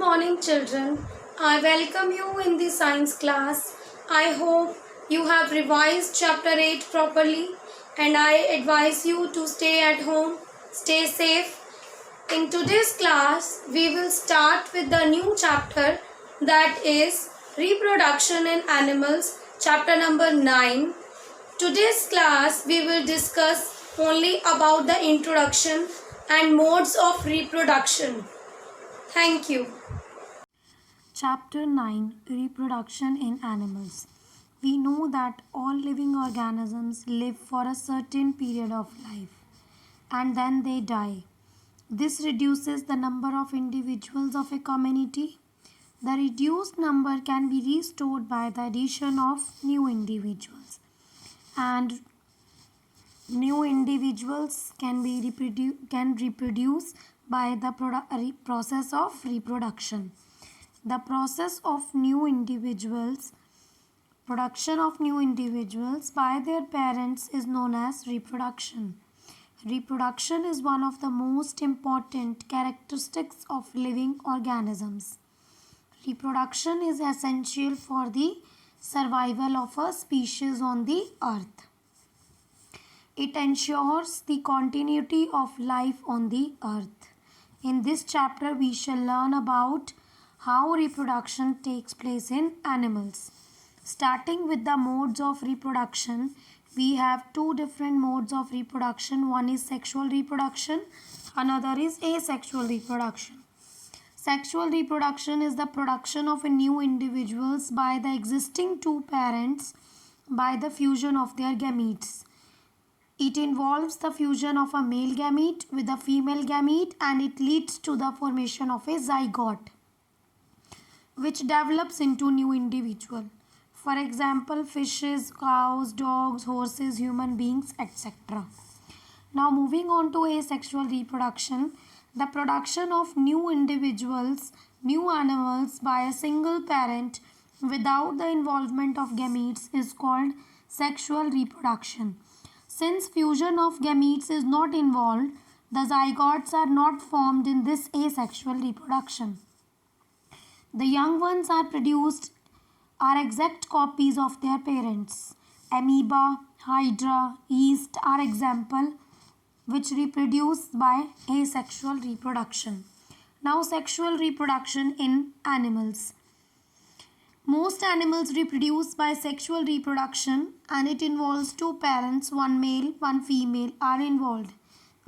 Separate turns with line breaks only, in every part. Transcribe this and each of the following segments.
morning, children. I welcome you in the science class. I hope you have revised chapter 8 properly, and I advise you to stay at home, stay safe. In today's class, we will start with the new chapter, that is reproduction in animals, chapter number 9. Today's class, we will discuss only about the introduction and modes of reproduction. Thank you.
Chapter 9 Reproduction in Animals. We know that all living organisms live for a certain period of life and then they die. This reduces the number of individuals of a community. The reduced number can be restored by the addition of new individuals, and new individuals can reproduce by the process of reproduction. The process of production of new individuals by their parents is known as reproduction. Reproduction is one of the most important characteristics of living organisms. Reproduction is essential for the survival of a species on the earth. It ensures the continuity of life on the earth. In this chapter, we shall learn about how reproduction takes place in animals. Starting with the modes of reproduction, we have two different modes of reproduction. One is sexual reproduction, another is asexual reproduction. Sexual reproduction is the production of new individuals by the existing two parents by the fusion of their gametes. It involves the fusion of a male gamete with a female gamete, and it leads to the formation of a zygote, which develops into new individual. For example, fishes, cows, dogs, horses, human beings, etc. Now moving on to asexual reproduction, the production of new individuals, new animals by a single parent without the involvement of gametes is called sexual reproduction. Since fusion of gametes is not involved, the zygotes are not formed in this asexual reproduction. The young ones are exact copies of their parents. Amoeba, hydra, yeast are examples which reproduce by asexual reproduction. Now sexual reproduction in animals. Most animals reproduce by sexual reproduction, and it involves two parents, one male, one female are involved.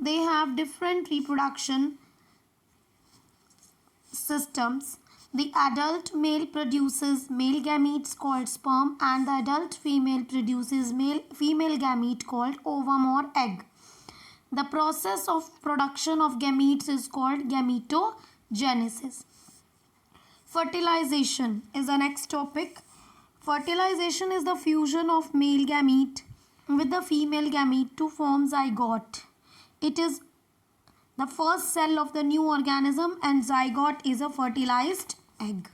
They have different reproduction systems. The adult male produces male gametes called sperm, and the adult female produces female gamete called ovum or egg. The process of production of gametes is called gametogenesis. Fertilization is the next topic. Fertilization is the fusion of male gamete with the female gamete to form zygote. It is the first cell of the new organism, and zygote is a fertilized egg.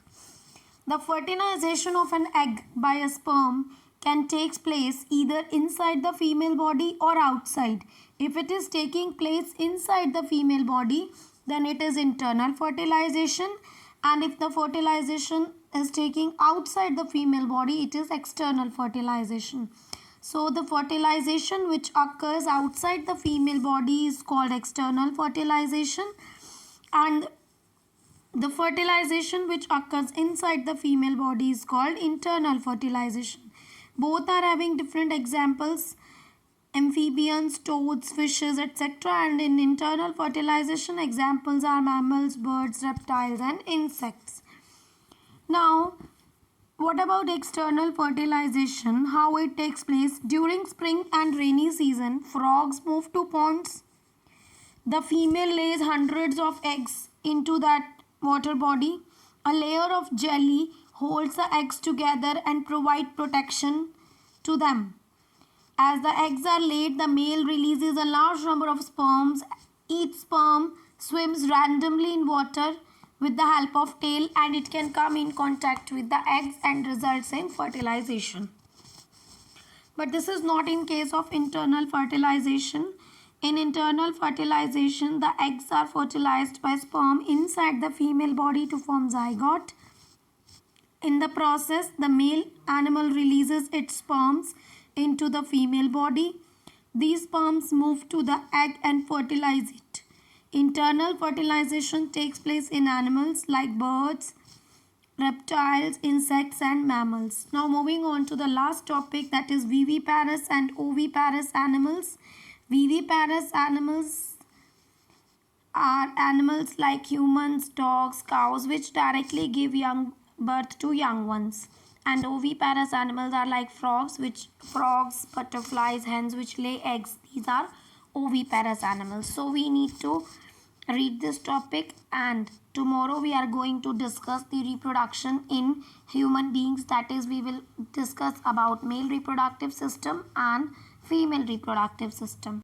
The fertilization of an egg by a sperm can take place either inside the female body or outside. If it is taking place inside the female body, then it is internal fertilization. And if the fertilization is taking outside the female body, it is external fertilization. So the fertilization which occurs outside the female body is called external fertilization, and the fertilization which occurs inside the female body is called internal fertilization. Both are having different examples: amphibians, toads, fishes, etc. And in internal fertilization, examples are mammals, birds, reptiles and insects. Now, what about external fertilization? How it takes place? During spring and rainy season, frogs move to ponds. The female lays hundreds of eggs into that water body. A layer of jelly holds the eggs together and provides protection to them. As the eggs are laid, the male releases a large number of sperms. Each sperm swims randomly in water with the help of tail, and it can come in contact with the eggs and results in fertilization. But this is not in case of internal fertilization. In internal fertilization, the eggs are fertilized by sperm inside the female body to form zygote. In the process, the male animal releases its sperms into the female body. These sperms move to the egg and fertilize it. Internal fertilization takes place in animals like birds, reptiles, insects and mammals. Now moving on to the last topic, that is viviparous and oviparous animals. Viviparous animals are animals like humans, dogs, cows, which directly give birth to young ones. And oviparous animals are like frogs, butterflies, hens, which lay eggs. These are oviparous animals. So we need to read this topic, and tomorrow we are going to discuss the reproduction in human beings. That is, we will discuss about male reproductive system and female reproductive system.